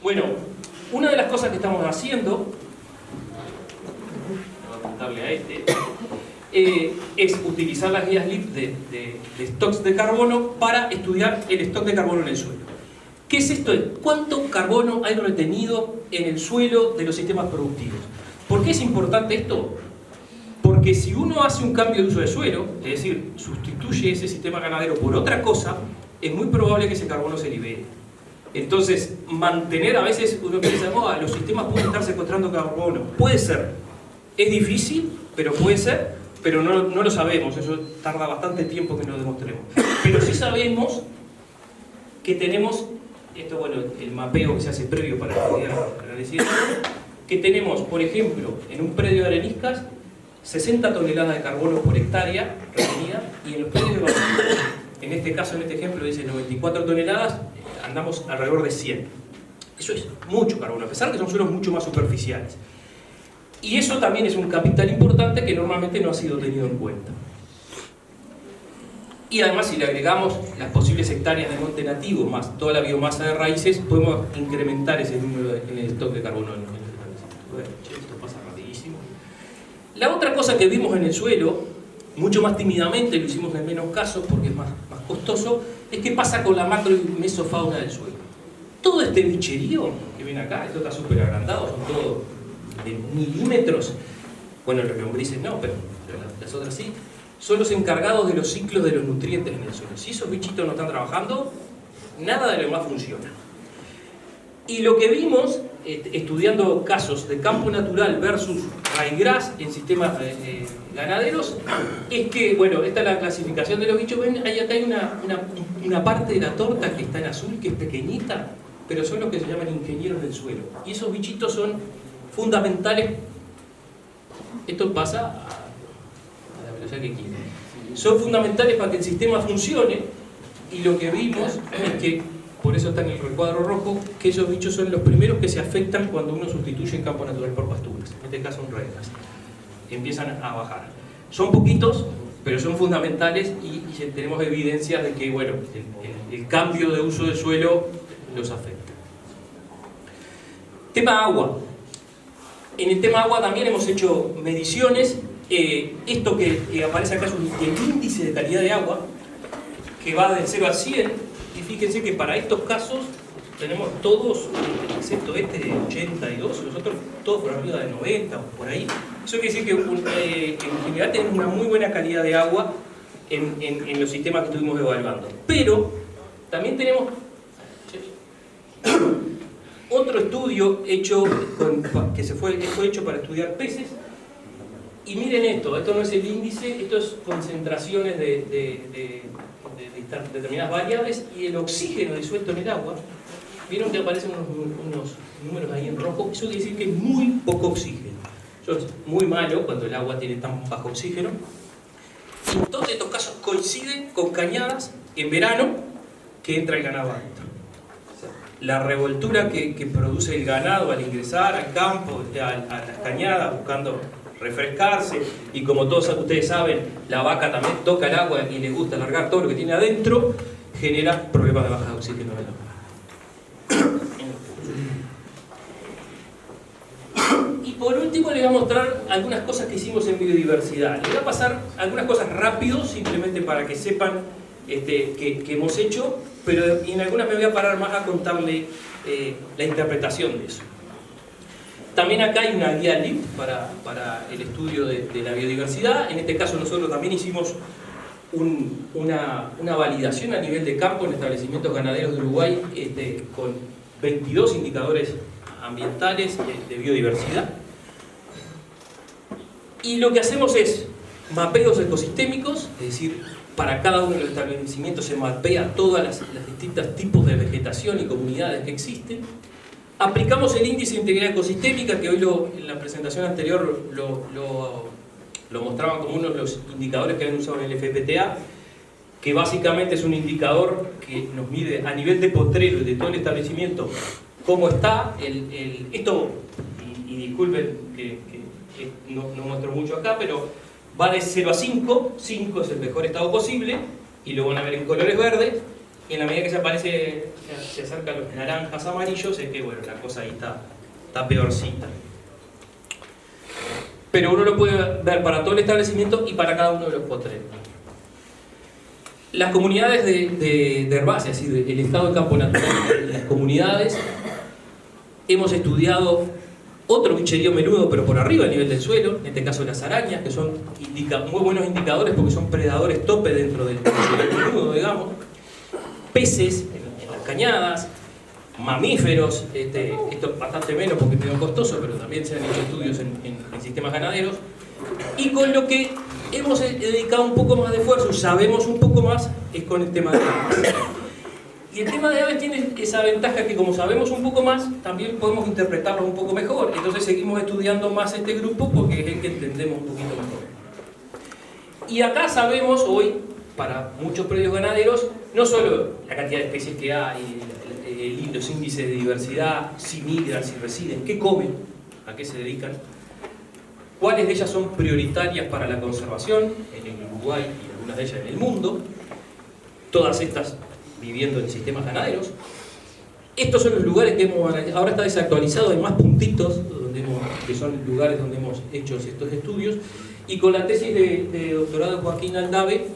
Bueno, una de las cosas que estamos haciendo, voy a apuntarle a es utilizar las guías LEED de stocks de carbono para estudiar el stock de carbono en el suelo. ¿Qué es esto? ¿Cuánto carbono hay retenido en el suelo de los sistemas productivos? ¿Por qué es importante esto? Porque si uno hace un cambio de uso de suelo, es decir, sustituye ese sistema ganadero por otra cosa, es muy probable que ese carbono se libere. Entonces, mantener, a veces uno piensa, los sistemas pueden estar secuestrando carbono. Puede ser. Es difícil, pero puede ser, pero no lo sabemos. Eso tarda bastante tiempo que lo demostremos. Pero sí sabemos que tenemos, esto bueno, el mapeo que se hace previo para estudiar el análisis, que tenemos, por ejemplo, en un predio de areniscas, 60 toneladas de carbono por hectárea retenida, y en los predios de basura, en este caso, en este ejemplo, dice 94 toneladas, andamos alrededor de 100. Eso es mucho carbono, a pesar de que son suelos mucho más superficiales. Y eso también es un capital importante que normalmente no ha sido tenido en cuenta. Y además, si le agregamos las posibles hectáreas de monte nativo más toda la biomasa de raíces, podemos incrementar ese número en el stock de carbono en el establecimiento. Bueno, esto pasa rapidísimo. La otra cosa que vimos en el suelo, mucho más tímidamente, lo hicimos en menos casos porque es más costoso, es qué pasa con la macro y mesofauna del suelo. Todo este bicherío que ven acá, esto está súper agrandado, son todos de milímetros. Bueno, los lombrices no, pero las otras sí. Son los encargados de los ciclos de los nutrientes en el suelo. Si esos bichitos no están trabajando, nada de lo demás funciona. Y lo que vimos, estudiando casos de campo natural versus ryegrass en sistemas ganaderos, es que, bueno, esta es la clasificación de los bichos. Ven, acá hay una parte de la torta que está en azul, que es pequeñita, pero son los que se llaman ingenieros del suelo. Y esos bichitos son fundamentales. Esto pasa a la velocidad que quiere. Son fundamentales para que el sistema funcione, y lo que vimos es que, por eso está en el recuadro rojo, que esos bichos son los primeros que se afectan cuando uno sustituye el campo natural por pasturas, en este caso un ryegrass. Empiezan a bajar. Son poquitos, pero son fundamentales, y tenemos evidencias de que, bueno, el cambio de uso del suelo los afecta. Tema agua. En el tema agua también hemos hecho mediciones. Esto que aparece acá es el índice de calidad de agua, que va de 0 a 100, y fíjense que para estos casos tenemos todos, excepto este de 82, los otros todos por arriba de 90 o por ahí. Eso quiere decir que en general tenemos una muy buena calidad de agua en los sistemas que estuvimos evaluando. Pero también tenemos otro estudio hecho fue hecho para estudiar peces. Y miren esto no es el índice, esto es concentraciones de determinadas variables, y el oxígeno disuelto en el agua. Vieron que aparecen unos números ahí en rojo. Eso quiere decir que es muy poco oxígeno. Eso es muy malo cuando el agua tiene tan bajo oxígeno. Y en todos estos casos coinciden con cañadas en verano que entra el ganado adentro. O sea, la revoltura que produce el ganado al ingresar al campo, a las cañadas, buscando refrescarse, y como todos ustedes saben, la vaca también toca el agua y le gusta largar todo lo que tiene adentro, genera problemas de baja de oxígeno en el agua. Y por último les voy a mostrar algunas cosas que hicimos en biodiversidad. Les voy a pasar algunas cosas rápido, simplemente para que sepan que hemos hecho, pero en algunas me voy a parar más a contarle la interpretación de eso. También acá hay una guía LEED para el estudio de la biodiversidad. En este caso nosotros también hicimos una validación a nivel de campo en establecimientos ganaderos de Uruguay, con 22 indicadores ambientales de biodiversidad. Y lo que hacemos es mapeos ecosistémicos, es decir, para cada uno de los establecimientos se mapea todas las distintos tipos de vegetación y comunidades que existen. Aplicamos el índice de integridad ecosistémica, que hoy en la presentación anterior lo mostraban como uno de los indicadores que han usado en el FPTA, que básicamente es un indicador que nos mide a nivel de potrero y de todo el establecimiento cómo está esto, y disculpen que no muestro mucho acá, pero va de 0 a 5, 5 es el mejor estado posible, y lo van a ver en colores verdes, y en la medida que se acerca a los naranjas, amarillos, es que bueno, la cosa ahí está peorcita. Pero uno lo puede ver para todo el establecimiento y para cada uno de los potreros. Las comunidades de herbáceas, es decir, el estado de campo natural, las comunidades, hemos estudiado otro bicherío menudo, pero por arriba del nivel del suelo, en este caso las arañas, que son muy buenos indicadores porque son predadores tope dentro del bicherío menudo, digamos. Peces en las cañadas, mamíferos, esto es bastante menos porque es medio costoso, pero también se han hecho estudios en sistemas ganaderos. Y con lo que hemos dedicado un poco más de esfuerzo, sabemos un poco más, es con el tema de aves. Y el tema de aves tiene esa ventaja que como sabemos un poco más, también podemos interpretarlo un poco mejor. Entonces seguimos estudiando más este grupo porque es el que entendemos un poquito mejor. Y acá sabemos hoy, para muchos predios ganaderos, no solo la cantidad de especies que hay, los índices de diversidad, si migran, si residen, qué comen, a qué se dedican, cuáles de ellas son prioritarias para la conservación en el Uruguay y algunas de ellas en el mundo, todas estas viviendo en sistemas ganaderos. Estos son los lugares que ahora está desactualizado, hay más puntitos que son lugares donde hemos hecho estos estudios, y con la tesis de doctorado de Joaquín Aldave,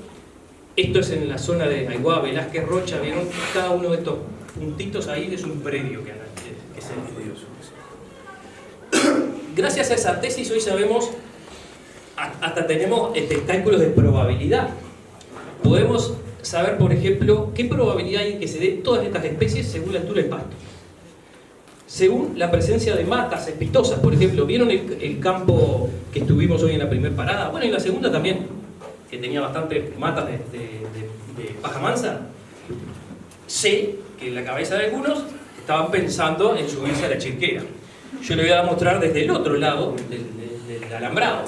esto es en la zona de Aiguá, Velázquez, Rocha, vieron cada uno de estos puntitos ahí es un predio que se estudió. Gracias a esa tesis hoy sabemos, hasta tenemos cálculos de probabilidad. Podemos saber, por ejemplo, qué probabilidad hay que se dé todas estas especies según la altura del pasto. Según la presencia de matas espitosas, por ejemplo, ¿vieron el campo que estuvimos hoy en la primera parada? Bueno, y en la segunda también, que tenía bastantes matas de paja mansa. Sé que en la cabeza de algunos estaban pensando en subirse a la chirquera. Yo le voy a mostrar desde el otro lado del alambrado.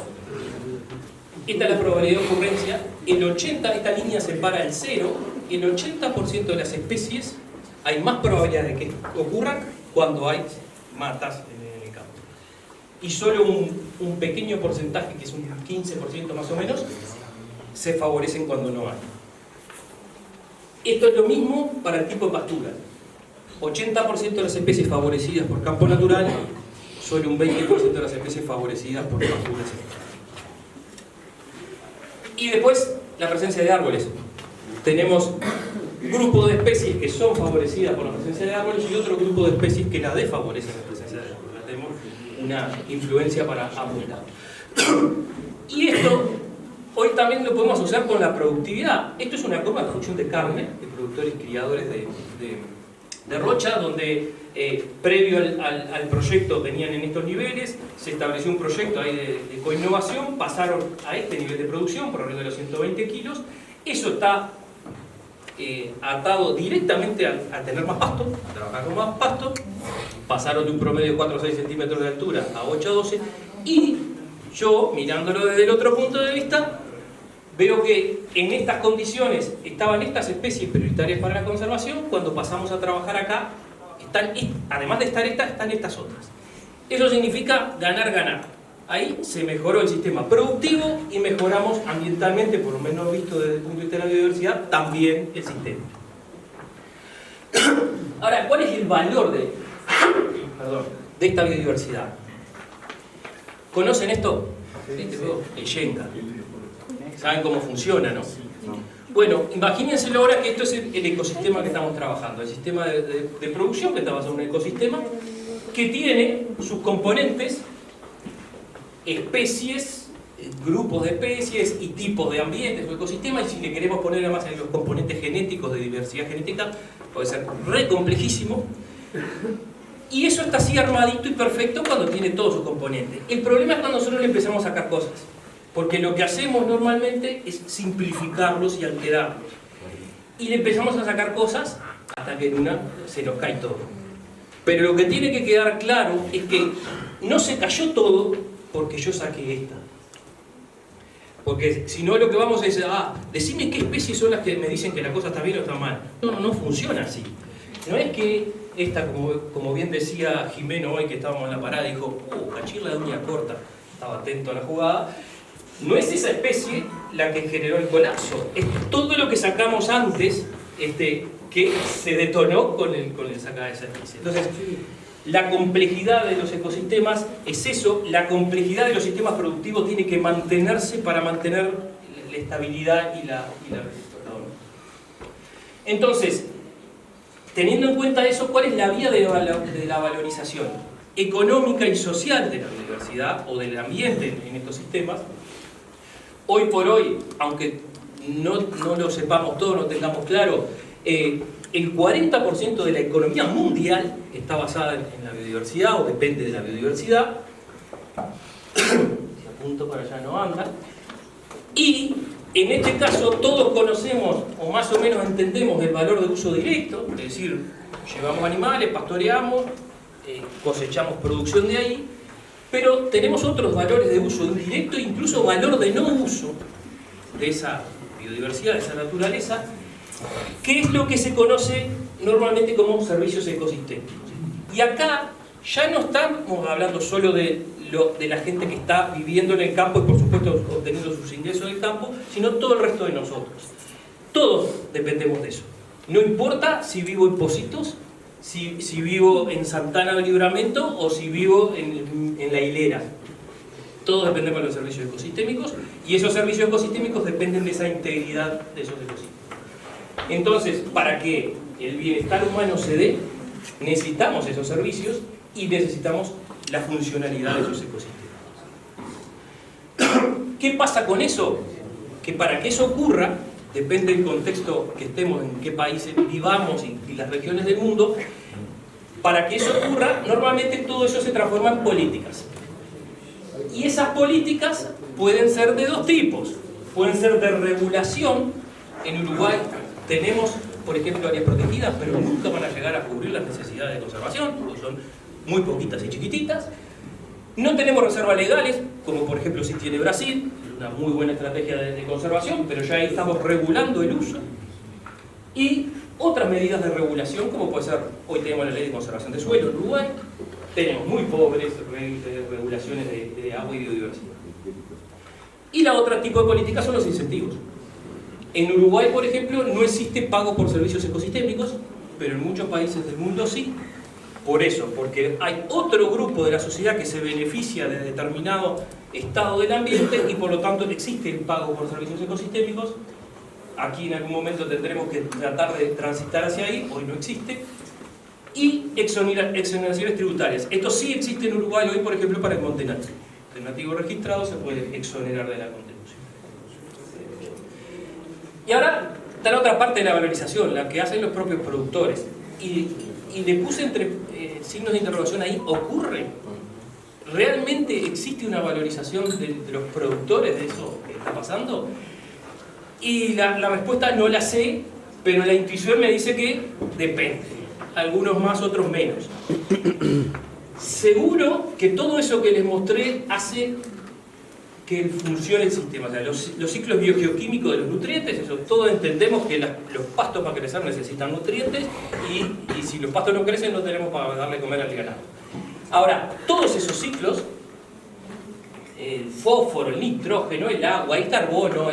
Esta es la probabilidad de ocurrencia. Esta línea separa el 0, y el 80% de las especies hay más probabilidad de que ocurran cuando hay matas en el campo. Y solo un pequeño porcentaje, que es un 15% más o menos, se favorecen cuando no hay. Esto es lo mismo para el tipo de pastura. 80% de las especies favorecidas por campo natural, solo un 20% de las especies favorecidas por pasturas. Y después, la presencia de árboles. Tenemos grupos de especies que son favorecidas por la presencia de árboles y otro grupo de especies que la desfavorecen la presencia de árboles. Tenemos una influencia para ambos lados. Y esto hoy también lo podemos asociar con la productividad. Esto es una curva de producción de carne, de productores y criadores de Rocha, donde previo al proyecto venían en estos niveles, se estableció un proyecto ahí de coinnovación, pasaron a este nivel de producción por arriba de los 120 kilos. Eso está atado directamente a tener más pasto, a trabajar con más pasto. Pasaron de un promedio de 4 o 6 centímetros de altura a 8 a 12, y yo, mirándolo desde el otro punto de vista, veo que en estas condiciones estaban estas especies prioritarias para la conservación. Cuando pasamos a trabajar acá, además de estar están estas otras. Eso significa ganar. Ahí se mejoró el sistema productivo y mejoramos ambientalmente, por lo menos visto desde el punto de vista de la biodiversidad, también el sistema. Ahora, ¿cuál es el valor de esta biodiversidad? ¿Conocen esto? El Shenka. ¿Saben cómo funciona, no? Bueno, imagínenselo ahora que esto es el ecosistema que estamos trabajando, el sistema de producción que está basado en un ecosistema que tiene sus componentes, especies, grupos de especies y tipos de ambientes o ecosistemas, y si le queremos poner además en los componentes genéticos de diversidad genética, puede ser re complejísimo. Y eso está así armadito y perfecto cuando tiene todos sus componentes. El problema es cuando nosotros le empezamos a sacar cosas. Porque lo que hacemos normalmente es simplificarlos y alterarlos. Y le empezamos a sacar cosas hasta que en una se nos cae todo. Pero lo que tiene que quedar claro es que no se cayó todo porque yo saqué esta. Porque si no, lo que vamos a decir, decime qué especies son las que me dicen que la cosa está bien o está mal. No funciona así. No es que esta, como bien decía Jimeno hoy que estábamos en la parada, dijo, cachir la uña corta, estaba atento a la jugada. No es esa especie la que generó el colapso, es todo lo que sacamos antes que se detonó con el sacada de servicio. Entonces, la complejidad de los ecosistemas es eso, la complejidad de los sistemas productivos tiene que mantenerse para mantener la estabilidad y la Entonces, teniendo en cuenta eso, ¿cuál es la vía de la valorización económica y social de la biodiversidad o del ambiente en estos sistemas? Hoy por hoy, aunque no lo sepamos todo, no tengamos claro, el 40% de la economía mundial está basada en la biodiversidad o depende de la biodiversidad. Si apunto para allá no anda. Y en este caso todos conocemos o más o menos entendemos el valor de uso directo, es decir, llevamos animales, pastoreamos, cosechamos producción de ahí, pero tenemos otros valores de uso indirecto, incluso valor de no uso de esa biodiversidad, de esa naturaleza, que es lo que se conoce normalmente como servicios ecosistémicos. Y acá ya no estamos hablando solo de la gente que está viviendo en el campo y por supuesto obteniendo sus ingresos del campo, sino todo el resto de nosotros. Todos dependemos de eso. No importa si vivo en Pocitos, si vivo en Santana del Libramento o si vivo en La Hilera. Todos dependemos de los servicios ecosistémicos y esos servicios ecosistémicos dependen de esa integridad de esos ecosistemas. Entonces, para que el bienestar humano se dé, necesitamos esos servicios y necesitamos la funcionalidad de esos ecosistemas. ¿Qué pasa con eso? Que para que eso ocurra, depende del contexto que estemos, en qué países vivamos y las regiones del mundo, para que eso ocurra, normalmente todo eso se transforma en políticas. Y esas políticas pueden ser de dos tipos. Pueden ser de regulación. En Uruguay tenemos, por ejemplo, áreas protegidas, pero nunca van a llegar a cubrir las necesidades de conservación, porque son muy poquitas y chiquititas. No tenemos reservas legales, como por ejemplo sí tiene Brasil, una muy buena estrategia de conservación, pero ya ahí estamos regulando el uso. Y otras medidas de regulación, como puede ser, hoy tenemos la ley de conservación de suelo en Uruguay, tenemos muy pobres regulaciones de agua y biodiversidad. Y la otra tipo de política son los incentivos. En Uruguay, por ejemplo, no existe pago por servicios ecosistémicos, pero en muchos países del mundo sí. Por eso, porque hay otro grupo de la sociedad que se beneficia de determinado estado del ambiente y por lo tanto existe el pago por servicios ecosistémicos. Aquí en algún momento tendremos que tratar de transitar hacia ahí, hoy no existe. Y exoneraciones tributarias. Esto sí existe en Uruguay hoy, por ejemplo, para el monte nativo. El nativo registrado se puede exonerar de la contribución. Y ahora está la otra parte de la valorización, la que hacen los propios productores. Y le puse entre signos de interrogación ahí, ¿ocurre? ¿Realmente existe una valorización de los productores de eso que está pasando? Y la respuesta no la sé, pero la intuición me dice que depende. Algunos más, otros menos. Seguro que todo eso que les mostré hace que funcione el sistema. O sea, los ciclos biogeoquímicos de los nutrientes, eso todos entendemos que los pastos para crecer necesitan nutrientes y si los pastos no crecen no tenemos para darle comer al ganado. Ahora, todos esos ciclos, el fósforo, el nitrógeno, el agua, el carbono,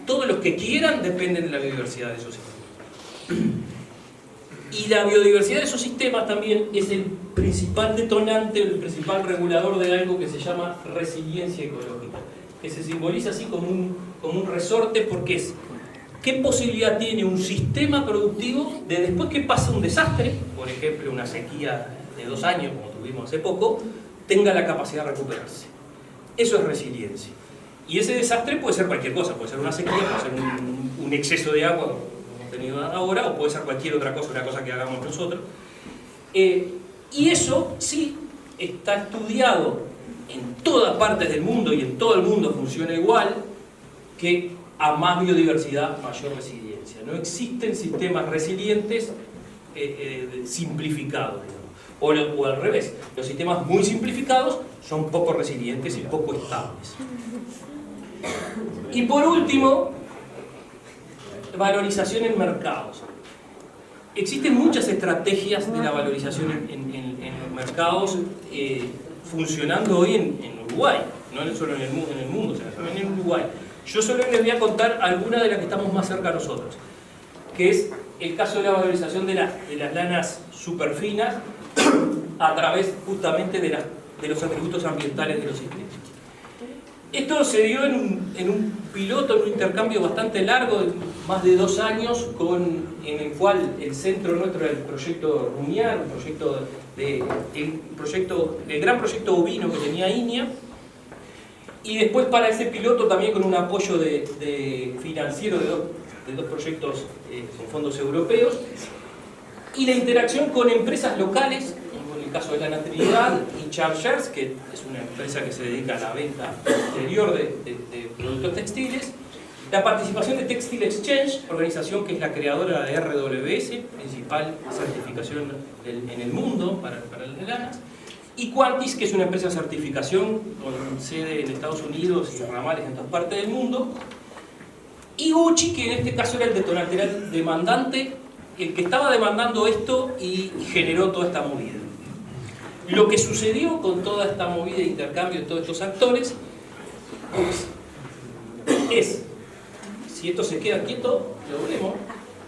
todos los que quieran dependen de la biodiversidad de esos sistemas. Y la biodiversidad de esos sistemas también es el principal detonante, el principal regulador de algo que se llama resiliencia ecológica, que se simboliza así como un resorte porque es ¿qué posibilidad tiene un sistema productivo de después que pasa un desastre, por ejemplo una sequía de 2 años como tuvimos hace poco, tenga la capacidad de recuperarse? Eso es resiliencia. Y ese desastre puede ser cualquier cosa, puede ser una sequía, puede ser un exceso de agua tenido ahora, o puede ser cualquier otra cosa, una cosa que hagamos nosotros. Y eso sí está estudiado en todas partes del mundo y en todo el mundo funciona igual, que a más biodiversidad, mayor resiliencia. No existen sistemas resilientes simplificados, digamos. O al revés, los sistemas muy simplificados son poco resilientes y poco estables. Y por último, valorización en mercados. Existen muchas estrategias de la valorización en los mercados funcionando hoy en Uruguay, no solo en el mundo, sino también en Uruguay. Yo solo les voy a contar algunas de las que estamos más cerca a nosotros, que es el caso de la valorización de las lanas superfinas a través justamente de los atributos ambientales de los sistemas. Esto se dio en un piloto, en un intercambio bastante largo, de más de 2 años, en el cual el centro nuestro era el proyecto Rumiar, el gran proyecto ovino que tenía INIA, y después para ese piloto también con un apoyo financiero de dos proyectos con fondos europeos, y la interacción con empresas locales, como en el caso de Lana Trinidad y Chargers, que es una empresa que se dedica a la venta exterior de productos textiles, la participación de Textile Exchange, organización que es la creadora de RWS, principal certificación en el mundo para las lanas, y Quantis, que es una empresa de certificación con sede en Estados Unidos y ramales en todas partes del mundo, y Gucci, que en este caso era el detonante, era el demandante, el que estaba demandando esto y generó toda esta movida. Lo que sucedió con toda esta movida de intercambio de todos estos actores es, si esto se queda quieto, lo veremos,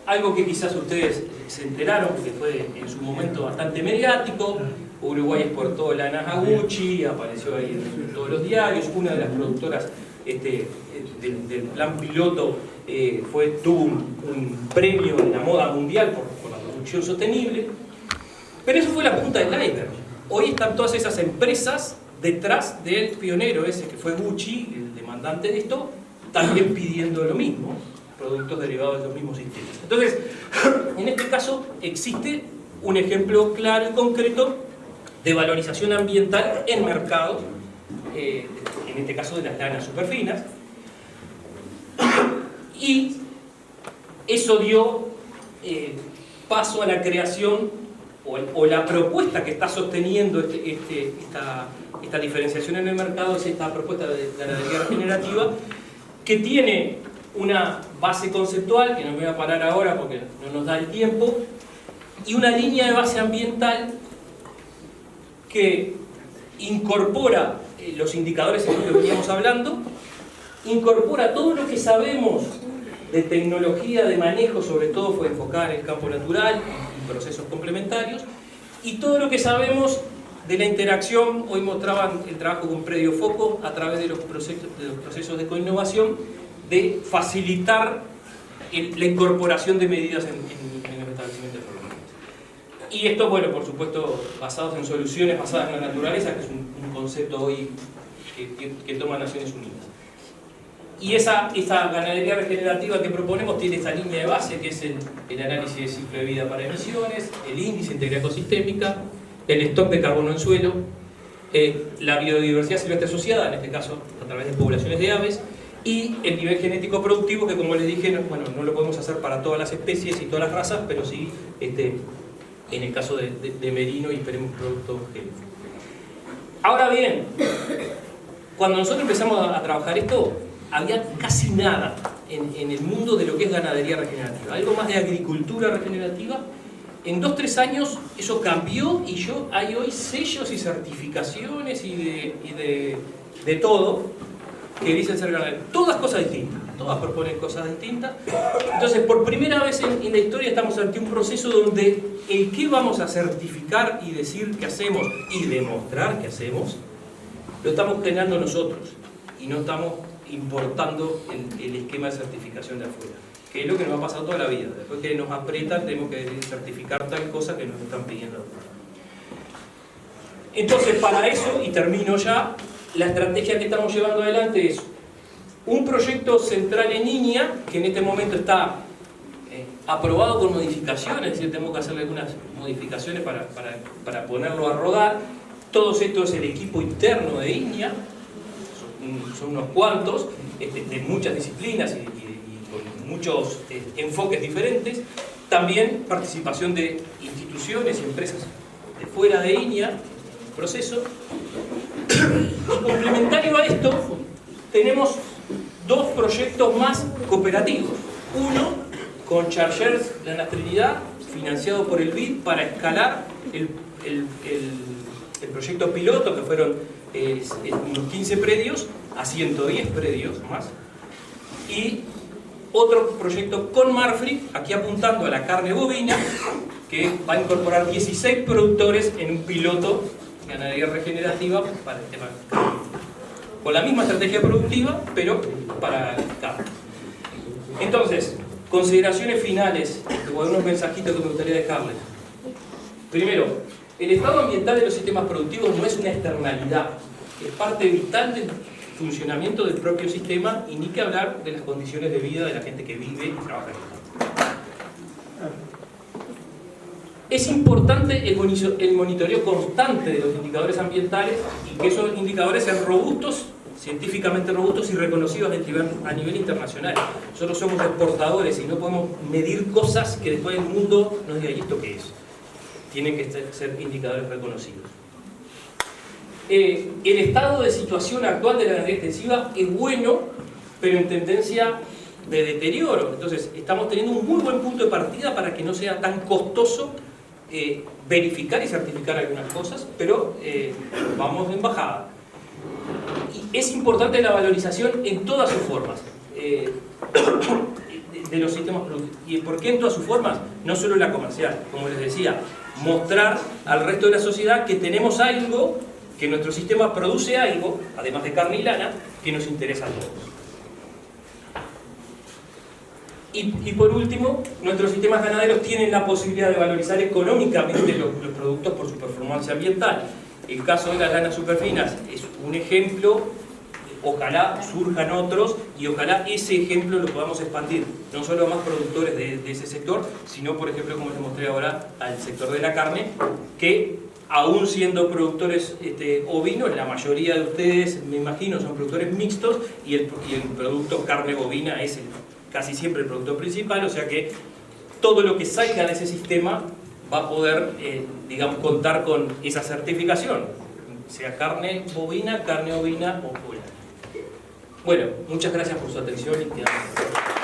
algo que quizás ustedes se enteraron, porque fue en su momento bastante mediático. Uruguay exportó lanas a Gucci, apareció ahí en todos los diarios, una de las productoras del plan piloto tuvo un premio en la moda mundial por la producción sostenible, pero eso fue la punta del iceberg. Hoy están todas esas empresas detrás del pionero ese que fue Gucci, el demandante de esto, también pidiendo lo mismo, productos derivados de los mismos sistemas. Entonces, en este caso existe un ejemplo claro y concreto de valorización ambiental en mercados, en este caso de las lanas superfinas, y eso dio paso a la creación o la propuesta que está sosteniendo esta diferenciación en el mercado, es esta propuesta de ganadería regenerativa, que tiene una base conceptual, que no me voy a parar ahora porque no nos da el tiempo, y una línea de base ambiental que incorpora los indicadores en los que veníamos hablando, incorpora todo lo que sabemos de tecnología de manejo, sobre todo fue enfocada en el campo natural y procesos complementarios, y todo lo que sabemos de la interacción. Hoy mostraban el trabajo con Predio Foco a través de los procesos de coinnovación, de facilitar la incorporación de medidas en los establecimientos urbanos. Y esto, bueno, por supuesto, basados en soluciones basadas en la naturaleza, que es un concepto hoy que toma Naciones Unidas. Y esa ganadería regenerativa que proponemos tiene esta línea de base, que es el análisis de ciclo de vida para emisiones, el índice de integridad ecosistémica, el stock de carbono en suelo, la biodiversidad silvestre asociada, en este caso a través de poblaciones de aves, y el nivel genético productivo, que como les dije, no lo podemos hacer para todas las especies y todas las razas, pero sí en el caso de merino y esperemos producto génico. Ahora bien, cuando nosotros empezamos a trabajar esto, había casi nada en el mundo de lo que es ganadería regenerativa, algo más de agricultura regenerativa. En 2-3 años eso cambió y hay hoy sellos y certificaciones y de todo que dicen ser ganadería. Todas cosas distintas, todas proponen cosas distintas. Entonces, por primera vez en la historia estamos ante un proceso donde el que vamos a certificar y decir que hacemos y demostrar que hacemos, lo estamos generando nosotros y no estamos importando el esquema de certificación de afuera, que es lo que nos ha pasado toda la vida. Después que nos aprietan, tenemos que certificar tal cosa que nos están pidiendo. Entonces, para eso, y termino ya, la estrategia que estamos llevando adelante es un proyecto central en línea, que en este momento está aprobado con modificaciones, es decir, tenemos que hacerle algunas modificaciones para ponerlo a rodar. Todo esto es el equipo interno de INIA, son unos cuantos, de muchas disciplinas y con muchos enfoques diferentes. También participación de instituciones y empresas de fuera de INIA en el proceso. Y complementario a esto, tenemos 2 proyectos más cooperativos. Uno con Chargers Lana Trinidad, financiado por el BID, para escalar el proyecto piloto, que fueron unos 15 predios a 110 predios más. Y otro proyecto con Marfrig, aquí apuntando a la carne bovina, que va a incorporar 16 productores en un piloto de ganadería regenerativa para el tema de carne. Con la misma estrategia productiva, pero para carne. Entonces, consideraciones finales, o algunos mensajitos que me gustaría dejarles. Primero, el estado ambiental de los sistemas productivos no es una externalidad, es parte vital del funcionamiento del propio sistema, y ni que hablar de las condiciones de vida de la gente que vive y trabaja en él. Es importante el monitoreo constante de los indicadores ambientales y que esos indicadores sean robustos, científicamente robustos y reconocidos a nivel internacional. Nosotros somos exportadores y no podemos medir cosas que después el mundo nos diga, ¿y esto qué es? Tienen que ser indicadores reconocidos. El estado de situación actual de la ganadería extensiva es bueno, pero en tendencia de deterioro. Entonces, estamos teniendo un muy buen punto de partida para que no sea tan costoso verificar y certificar algunas cosas, pero vamos en bajada. Y es importante la valorización en todas sus formas de los sistemas productivos. ¿Y por qué en todas sus formas? No solo la comercial, como les decía, mostrar al resto de la sociedad que tenemos algo, que nuestro sistema produce algo, además de carne y lana, que nos interesa a todos. Y por último, nuestros sistemas ganaderos tienen la posibilidad de valorizar económicamente los productos por su performance ambiental. El caso de las lanas superfinas es un ejemplo, ojalá surjan otros y ojalá ese ejemplo lo podamos expandir, no solo a más productores de ese sector, sino por ejemplo, como les mostré ahora, al sector de la carne, que aún siendo productores ovinos, la mayoría de ustedes, me imagino, son productores mixtos y el producto carne bovina es casi siempre el producto principal, o sea que todo lo que salga de ese sistema va a poder, digamos, contar con esa certificación, sea carne ovina o polar. Bueno, muchas gracias por su atención y quedamos.